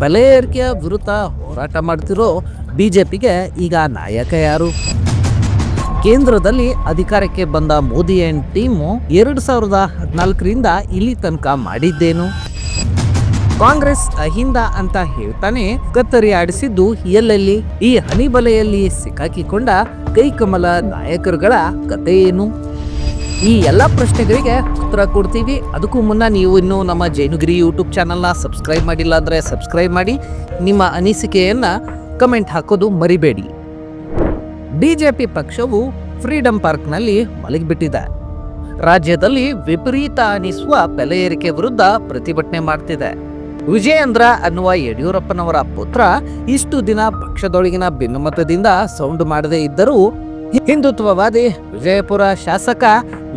ಬೆಲೆ ಏರಿಕೆಯ ವಿರುದ್ಧ ಹೋರಾಟ ಮಾಡ್ತಿರೋ ಬಿಜೆಪಿಗೆ ಈಗ ನಾಯಕ ಯಾರು? ಕೇಂದ್ರದಲ್ಲಿ ಅಧಿಕಾರಕ್ಕೆ ಬಂದ ಮೋದಿ ಅಂಡ್ ಟೀಮು 2014ರಿಂದ ಇಲ್ಲಿ ತನಕ ಮಾಡಿದ್ದೇನು? ಕಾಂಗ್ರೆಸ್ ಅಹಿಂದ ಅಂತ ಹೇಳ್ತಾನೆ ಕತ್ತರಿ ಆಡಿಸಿದ್ದು ಎಲ್ಲೆಲ್ಲಿ? ಈ ಹನಿಬಲೆಯಲ್ಲಿ ಸಿಕ್ಕಾಕಿಕೊಂಡ ಕೈಕಮಲ ನಾಯಕರುಗಳ ಕತೆ ಏನು? ಈ ಎಲ್ಲ ಪ್ರಶ್ನೆಗಳಿಗೆ ಉತ್ತರ ಕೊಡ್ತೀವಿ. ಅದಕ್ಕೂ ಮುನ್ನ ನೀವು ಇನ್ನೂ ನಮ್ಮ ಜೈನುಗಿರಿ ಯೂಟ್ಯೂಬ್ ಚಾನಲ್ನ ಸಬ್ಸ್ಕ್ರೈಬ್ ಮಾಡಿಲ್ಲ ಅಂದರೆ ಸಬ್ಸ್ಕ್ರೈಬ್ ಮಾಡಿ, ನಿಮ್ಮ ಅನಿಸಿಕೆಯನ್ನ ಕಮೆಂಟ್ ಹಾಕೋದು ಮರಿಬೇಡಿ. ಬಿಜೆಪಿ ಪಕ್ಷವು ಫ್ರೀಡಂ ಪಾರ್ಕ್ನಲ್ಲಿ ಮಲಗಿಬಿಟ್ಟಿದೆ. ರಾಜ್ಯದಲ್ಲಿ ವಿಪರೀತ ಅನಿಸುವ ಬೆಲೆ ಏರಿಕೆ ವಿರುದ್ಧ ಪ್ರತಿಭಟನೆ ಮಾಡ್ತಿದೆ. ವಿಜಯೇಂದ್ರ ಅನ್ನುವ ಯಡಿಯೂರಪ್ಪನವರ ಪುತ್ರ ಇಷ್ಟು ದಿನ ಪಕ್ಷದೊಳಗಿನ ಭಿನ್ನಮತದಿಂದ ಸೌಂಡ್ ಮಾಡದೇ ಇದ್ದರೂ ಹಿಂದುತ್ವವಾದಿ ವಿಜಯಪುರ ಶಾಸಕ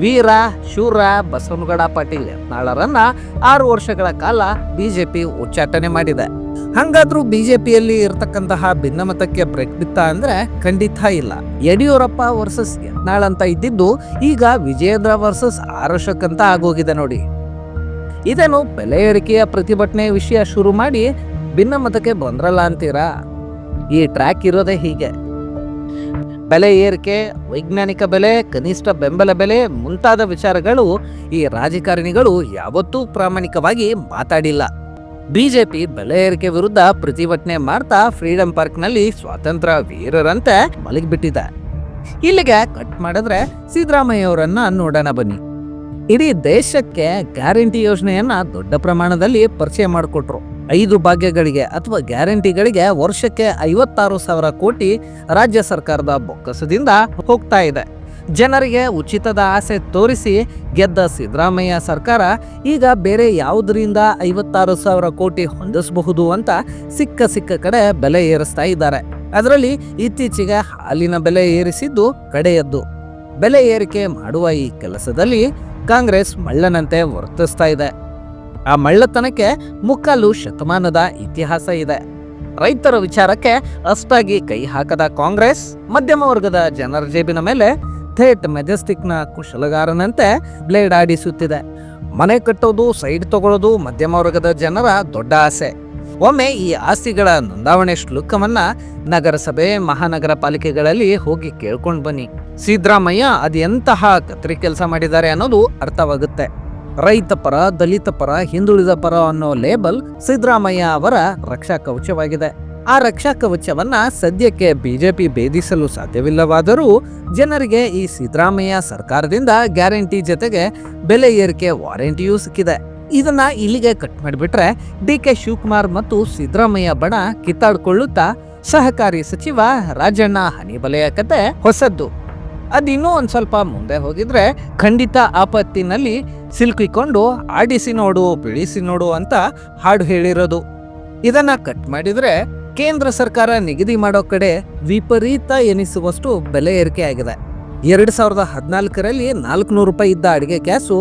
ವೀರ ಶೂರ ಬಸವನಗೌಡ ಪಾಟೀಲ್ ಯತ್ನಾಳರನ್ನ 6 ವರ್ಷಗಳ ಕಾಲ ಬಿಜೆಪಿ ಉಚ್ಚಾಟನೆ ಮಾಡಿದೆ. ಹಂಗಾದ್ರೂ ಬಿಜೆಪಿಯಲ್ಲಿ ಇರತಕ್ಕಂತಹ ಭಿನ್ನಮತಕ್ಕೆ ಬ್ರೇಕ್ ಬಿತ್ತ ಅಂದ್ರೆ ಖಂಡಿತ ಇಲ್ಲ. ಯಡಿಯೂರಪ್ಪ ವರ್ಸಸ್ ಯತ್ನಾಳ್ ಅಂತ ಇದ್ದಿದ್ದು ಈಗ ವಿಜಯೇಂದ್ರ ವರ್ಸಸ್ ಆರಶಕ್ ಅಂತ ಆಗೋಗಿದೆ ನೋಡಿ. ಇದೇನು ಬೆಲೆ ಏರಿಕೆಯ ಪ್ರತಿಭಟನೆ ವಿಷಯ ಶುರು ಮಾಡಿ ಭಿನ್ನಮತಕ್ಕೆ ಬಂದ್ರಲ್ಲ ಅಂತೀರಾ? ಈ ಟ್ರ್ಯಾಕ್ ಇರೋದೇ ಹೀಗೆ. ಬೆಲೆ ಏರಿಕೆ, ವೈಜ್ಞಾನಿಕ ಬೆಲೆ, ಕನಿಷ್ಠ ಬೆಂಬಲ ಬೆಲೆ ಮುಂತಾದ ವಿಚಾರಗಳು ಈ ರಾಜಕಾರಣಿಗಳು ಯಾವತ್ತೂ ಪ್ರಾಮಾಣಿಕವಾಗಿ ಮಾತಾಡಿಲ್ಲ. ಬಿಜೆಪಿ ಬೆಲೆ ಏರಿಕೆ ವಿರುದ್ಧ ಪ್ರತಿಭಟನೆ ಮಾಡ್ತಾ ಫ್ರೀಡಂ ಪಾರ್ಕ್ನಲ್ಲಿ ಸ್ವಾತಂತ್ರ್ಯ ವೀರರಂತೆ ಮಲಗಿಬಿಟ್ಟಿದೆ. ಇಲ್ಲಿಗೆ ಕಟ್ ಮಾಡಿದ್ರೆ ಸಿದ್ದರಾಮಯ್ಯ ಅವರನ್ನ ನೋಡೋಣ ಬನ್ನಿ. ಇಡೀ ದೇಶಕ್ಕೆ ಗ್ಯಾರಂಟಿ ಯೋಜನೆಯನ್ನ ದೊಡ್ಡ ಪ್ರಮಾಣದಲ್ಲಿ ಪರಿಚಯ ಮಾಡಿಕೊಟ್ರು. 5 ಭಾಗ್ಯಗಳಿಗೆ ಅಥವಾ ಗ್ಯಾರಂಟಿಗಳಿಗೆ ವರ್ಷಕ್ಕೆ 56,000 ಕೋಟಿ ರಾಜ್ಯ ಸರ್ಕಾರದ ಬೊಕ್ಕಸದಿಂದ ಹೋಗ್ತಾ ಇದೆ. ಜನರಿಗೆ ಉಚಿತದ ಆಸೆ ತೋರಿಸಿ ಗೆದ್ದ ಸಿದ್ದರಾಮಯ್ಯ ಸರ್ಕಾರ ಈಗ ಬೇರೆ ಯಾವುದರಿಂದ 56,000 ಕೋಟಿ ಹೊಂದಿಸಬಹುದು ಅಂತ ಸಿಕ್ಕ ಕಡೆ ಬೆಲೆ ಏರಿಸ್ತಾ ಇದ್ದಾರೆ. ಅದರಲ್ಲಿ ಇತ್ತೀಚೆಗೆ ಹಾಲಿನ ಬೆಲೆ ಏರಿಸಿದ್ದು ಕಡೆಯದ್ದು. ಬೆಲೆ ಏರಿಕೆ ಮಾಡುವ ಈ ಕೆಲಸದಲ್ಲಿ ಕಾಂಗ್ರೆಸ್ ಮಳ್ಳನಂತೆ ವರ್ತಿಸ್ತಾ ಇದೆ. ಆ ಮಳ್ಳತನಕ್ಕೆ 3/4 ಶತಮಾನದ ಇತಿಹಾಸ ಇದೆ. ರೈತರ ವಿಚಾರಕ್ಕೆ ಅಷ್ಟಾಗಿ ಕೈ ಹಾಕದ ಕಾಂಗ್ರೆಸ್ ಮಧ್ಯಮ ವರ್ಗದ ಜನರ ಜೇಬಿನ ಮೇಲೆ ಥೇಟ್ ಮೆಜೆಸ್ಟಿಕ್ನ ಕುಶಲಗಾರನಂತೆ ಬ್ಲೇಡ್ ಆಡಿಸುತ್ತಿದೆ. ಮನೆ ಕಟ್ಟೋದು, ಸೈಡ್ ತಗೊಳ್ಳೋದು ಮಧ್ಯಮ ವರ್ಗದ ಜನರ ದೊಡ್ಡ ಆಸೆ. ಒಮ್ಮೆ ಈ ಆಸ್ತಿಗಳ ನೋಂದಾವಣೆ ಶುಲ್ಕವನ್ನ ನಗರಸಭೆ, ಮಹಾನಗರ ಪಾಲಿಕೆಗಳಲ್ಲಿ ಹೋಗಿ ಕೇಳ್ಕೊಂಡು ಬನ್ನಿ. ಸಿದ್ದರಾಮಯ್ಯ ಅದೆಂತಹ ಕತ್ರಿ ಕೆಲಸ ಮಾಡಿದ್ದಾರೆ ಅನ್ನೋದು ಅರ್ಥವಾಗುತ್ತೆ. ರೈತ ಪರ, ದಲಿತ ಪರ, ಹಿಂದುಳಿದ ಪರ ಅನ್ನೋ ಲೇಬಲ್ ಸಿದ್ದರಾಮಯ್ಯ ಅವರ ರಕ್ಷಾ ಕವಚವಾಗಿದೆ. ಆ ರಕ್ಷಾ ಕವಚವನ್ನ ಸದ್ಯಕ್ಕೆ ಬಿಜೆಪಿ ಭೇದಿಸಲು ಸಾಧ್ಯವಿಲ್ಲವಾದರೂ ಜನರಿಗೆ ಈ ಸಿದ್ದರಾಮಯ್ಯ ಸರ್ಕಾರದಿಂದ ಗ್ಯಾರಂಟಿ ಜೊತೆಗೆ ಬೆಲೆ ಏರಿಕೆ ವಾರಂಟಿಯೂ ಸಿಕ್ಕಿದೆ. ಇದನ್ನ ಇಲ್ಲಿಗೆ ಕಟ್ ಮಾಡಿಬಿಟ್ರೆ ಡಿ.ಕೆ. ಶಿವಕುಮಾರ್ ಮತ್ತು ಸಿದ್ದರಾಮಯ್ಯ ಬಣ ಕಿತ್ತಾಡ್ಕೊಳ್ಳುತ್ತಾ ಸಹಕಾರಿ ಸಚಿವ ರಾಜಣ್ಣ ಹನಿಬಲೆಯ ಕತೆ ಹೊಸದ್ದು. ಅದಿನ್ನೂ ಒಂದ್ ಸ್ವಲ್ಪ ಮುಂದೆ ಹೋಗಿದ್ರೆ ಖಂಡಿತ ಆಪತ್ತಿನಲ್ಲಿ ಸಿಲುಕಿಕೊಂಡು ಆಡಿಸಿ ನೋಡು, ಬಿಳಿಸಿ ನೋಡು ಅಂತ ಹಾಡು ಹೇಳಿರೋದು. ಇದನ್ನ ಕಟ್ ಮಾಡಿದ್ರೆ ಕೇಂದ್ರ ಸರ್ಕಾರ ನಿಗದಿ ಮಾಡೋ ಕಡೆ ವಿಪರೀತ ಎನಿಸುವಷ್ಟು ಬೆಲೆ ಏರಿಕೆ ಆಗಿದೆ. 2014ರಲ್ಲಿ 400 ರೂಪಾಯಿ ಇದ್ದ ಅಡಿಗೆ ಗ್ಯಾಸು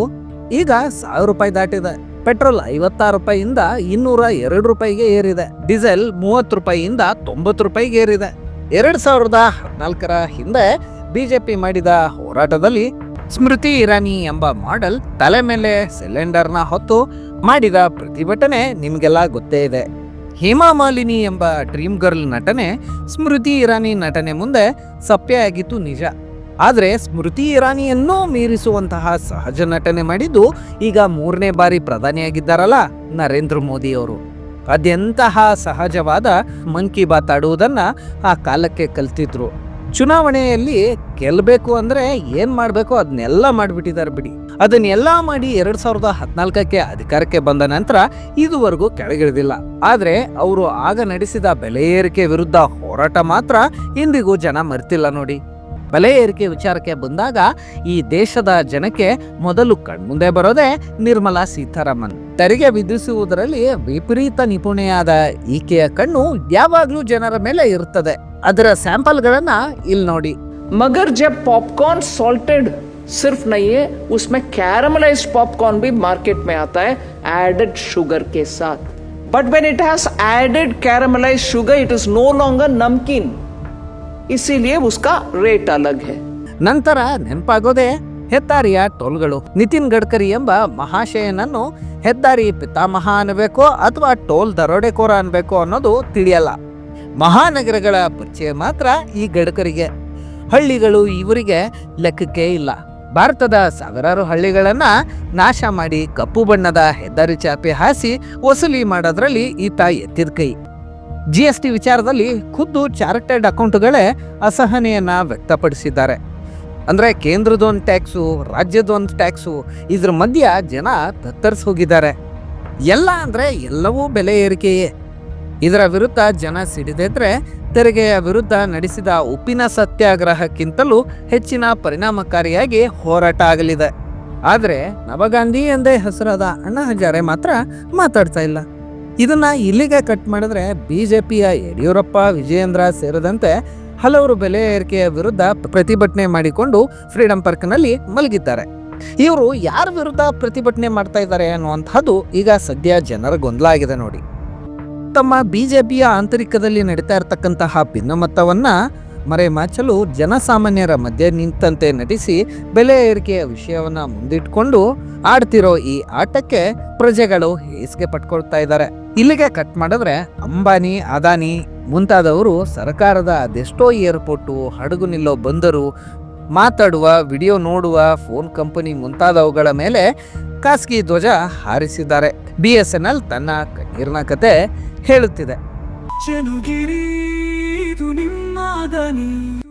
ಈಗ 1000 ರೂಪಾಯಿ ದಾಟಿದೆ. ಪೆಟ್ರೋಲ್ 56 ರೂಪಾಯಿಯಿಂದ 202 ರೂಪಾಯಿಗೆ ಏರಿದೆ. ಡೀಸೆಲ್ 30 ರೂಪಾಯಿಯಿಂದ 90 ರೂಪಾಯಿಗೆ ಏರಿದೆ. 2014ರ ಹಿಂದೆ ಬಿಜೆಪಿ ಮಾಡಿದ ಹೋರಾಟದಲ್ಲಿ ಸ್ಮೃತಿ ಇರಾನಿ ಎಂಬ ಮಾಡೆಲ್ ತಲೆ ಮೇಲೆ ಸಿಲಿಂಡರ್ನ ಹೊತ್ತು ಮಾಡಿದ ಪ್ರತಿಭಟನೆ ನಿಮಗೆಲ್ಲ ಗೊತ್ತೇ ಇದೆ. ಹೇಮಾ ಮಾಲಿನಿ ಎಂಬ ಡ್ರೀಮ್ ಗರ್ಲ್ ನಟನೆ ಸ್ಮೃತಿ ಇರಾನಿ ನಟನೆ ಮುಂದೆ ಸಪ್ಪೆಯಾಗಿತ್ತು ನಿಜ. ಆದರೆ ಸ್ಮೃತಿ ಇರಾನಿಯನ್ನೂ ಮೀರಿಸುವಂತಹ ಸಹಜ ನಟನೆ ಮಾಡಿದ್ದು ಈಗ 3ನೇ ಬಾರಿ ಪ್ರಧಾನಿಯಾಗಿದ್ದಾರಲ್ಲ ನರೇಂದ್ರ ಮೋದಿ ಅವರು. ಅದೆಂತಹ ಸಹಜವಾದ ಮನ್ ಕಿ ಬಾತ್ ಆಡುವುದನ್ನ ಆ ಕಾಲಕ್ಕೆ ಕಲ್ತಿದ್ರು. ಚುನಾವಣೆಯಲ್ಲಿ ಗೆಲ್ಲಬೇಕು ಅಂದ್ರೆ ಏನ್ ಮಾಡ್ಬೇಕು ಅದನ್ನೆಲ್ಲ ಮಾಡ್ಬಿಟ್ಟಿದ್ದಾರೆ ಬಿಡಿ. ಅದನ್ನೆಲ್ಲ ಮಾಡಿ 2014ಕ್ಕೆ ಅಧಿಕಾರಕ್ಕೆ ಬಂದ ನಂತರ ಇದುವರೆಗೂ ಕೆಳಗಿಳಿದಿಲ್ಲ. ಆದ್ರೆ ಅವರು ಆಗ ನಡೆಸಿದ ಬೆಲೆ ಏರಿಕೆ ವಿರುದ್ಧ ಹೋರಾಟ ಮಾತ್ರ ಇಂದಿಗೂ ಜನ ಮರ್ತಿಲ್ಲ ನೋಡಿ. ಬೆಲೆ ಏರಿಕೆ ವಿಚಾರಕ್ಕೆ ಬಂದಾಗ ಈ ದೇಶದ ಜನಕ್ಕೆ ಮೊದಲು ಕಣ್ಮುಂದೆ ಬರೋದೇ ನಿರ್ಮಲಾ ಸೀತಾರಾಮನ್. ತೆರಿಗೆ ವಿಧಿಸುವುದರಲ್ಲಿ ವಿಪರೀತ ನಿಪುಣೆಯಾದ ಈಕೆಯ ಕಣ್ಣು ಯಾವಾಗ್ಲೂ ಜನರ ಮೇಲೆ ಇರುತ್ತದೆ. ಅದರ ಸ್ಯಾಂಪಲ್ಗಳನ್ನ ಇಲ್ಲಿ ನೋಡಿ. मगर जब पॉपकॉर्न सॉल्टेड सिर्फ नहीं है, उसमें कैरमलाइज्ड पॉपकॉर्न भी मार्केट में आता है एडेड शुगर के साथ. But when it has added caramelised sugar, it is no longer नमकीन, इसीलिए उसका रेट अलग है. ನಂತರ ನೆನಪಾಗೋದೆ ಹೆದ್ದಾರಿಯ ಟೋಲ್ಗಳು. ನಿತಿನ್ ಗಡ್ಕರಿ ಎಂಬ ಮಹಾಶಯನನ್ನು ಹೆದ್ದಾರಿ ಪಿತಾಮಹ ಅನ್ನಬೇಕೋ ಅಥವಾ ಟೋಲ್ ದರೋಡೆಕೋರ ಅನ್ಬೇಕೋ ಅನ್ನೋದು ತಿಳಿಯಲ್ಲ. ಮಹಾನಗರಗಳ ಪರಿಚಯ ಮಾತ್ರ ಈ ಗಡ್ಕರಿಗೆ. ಹಳ್ಳಿಗಳು ಇವರಿಗೆ ಲೆಕ್ಕಕ್ಕೆ ಇಲ್ಲ. ಭಾರತದ ಸಾವಿರಾರು ಹಳ್ಳಿಗಳನ್ನ ನಾಶ ಮಾಡಿ ಕಪ್ಪು ಬಣ್ಣದ ಹೆದ್ದಾರಿ ಚಾಪೆ ಹಾಸಿ ವಸೂಲಿ ಮಾಡೋದ್ರಲ್ಲಿ ಈತ ಎತ್ತಿದ ಕೈ. GST ವಿಚಾರದಲ್ಲಿ ಖುದ್ದು ಚಾರ್ಟೆಡ್ ಅಕೌಂಟ್ಗಳೇ ಅಸಹನೆಯನ್ನ ವ್ಯಕ್ತಪಡಿಸಿದ್ದಾರೆ. ಅಂದ್ರೆ ಕೇಂದ್ರದೊಂದು ಟ್ಯಾಕ್ಸು, ರಾಜ್ಯದೊಂದು ಟ್ಯಾಕ್ಸು, ಇದ್ರ ಮಧ್ಯ ಜನ ತತ್ತರಿಸಿ ಹೋಗಿದ್ದಾರೆ. ಎಲ್ಲ ಅಂದ್ರೆ ಎಲ್ಲವೂ ಬೆಲೆ ಏರಿಕೆಯೇ. ಇದರ ವಿರುದ್ಧ ಜನ ಸಿಡಿದೆದ್ರೆ ತೆರಿಗೆಯ ವಿರುದ್ಧ ನಡೆಸಿದ ಉಪ್ಪಿನ ಸತ್ಯಾಗ್ರಹಕ್ಕಿಂತಲೂ ಹೆಚ್ಚಿನ ಪರಿಣಾಮಕಾರಿಯಾಗಿ ಹೋರಾಟ ಆಗಲಿದೆ. ಆದರೆ ನವಗಾಂಧಿ ಎಂದೇ ಹೆಸರಾದ ಅಣ್ಣಾ ಹಜಾರೆ ಮಾತ್ರ ಮಾತಾಡ್ತಾ ಇಲ್ಲ. ಇದನ್ನ ಇಲ್ಲಿಗೆ ಕಟ್ ಮಾಡಿದ್ರೆ BJPಯ ಯಡಿಯೂರಪ್ಪ, ವಿಜಯೇಂದ್ರ ಸೇರಿದಂತೆ ಹಲವರು ಬೆಲೆ ಏರಿಕೆಯ ವಿರುದ್ಧ ಪ್ರತಿಭಟನೆ ಮಾಡಿಕೊಂಡು ಫ್ರೀಡಂ ಪಾರ್ಕ್ನಲ್ಲಿ ಮಲಗಿದ್ದಾರೆ. ಇವರು ಯಾರ ವಿರುದ್ಧ ಪ್ರತಿಭಟನೆ ಮಾಡ್ತಾ ಇದ್ದಾರೆ ಅನ್ನುವಂಥದ್ದು ಈಗ ಸದ್ಯ ಜನರ ಗೊಂದಲ ಆಗಿದೆ ನೋಡಿ. ತಮ್ಮ BJPಯ ಆಂತರಿಕದಲ್ಲಿ ನಡೀತಾ ಇರತಕ್ಕಂತಹ ಭಿನ್ನಮತವನ್ನ ಮರೆಮಾಚಲು ಜನಸಾಮಾನ್ಯರ ಮಧ್ಯೆ ನಿಂತಂತೆ ನಟಿಸಿ ಬೆಲೆ ಏರಿಕೆಯ ವಿಷಯವನ್ನ ಮುಂದಿಟ್ಕೊಂಡು ಆಡ್ತಿರೋ ಈ ಆಟಕ್ಕೆ ಪ್ರಜೆಗಳು ಹೇಸಿಗೆ ಪಟ್ಕೊಳ್ತಾ ಇದ್ದಾರೆ. ಇಲ್ಲಿಗೆ ಕಟ್ ಮಾಡಿದ್ರೆ ಅಂಬಾನಿ, ಅದಾನಿ ಮುಂತಾದವರು ಸರ್ಕಾರದ ಅದೆಷ್ಟೋ ಏರ್ಪೋರ್ಟು, ಹಡಗು ನಿಲ್ಲೋ ಬಂದರು, ಮಾತಾಡುವ, ವಿಡಿಯೋ ನೋಡುವ ಫೋನ್ ಕಂಪನಿ ಮುಂತಾದವುಗಳ ಮೇಲೆ ಖಾಸಗಿ ಧ್ವಜ ಹಾರಿಸಿದ್ದಾರೆ. BSNL ತನ್ನ ಕಣ್ಣೀರಿನ ಕತೆ ಹೇಳುತ್ತಿದೆ.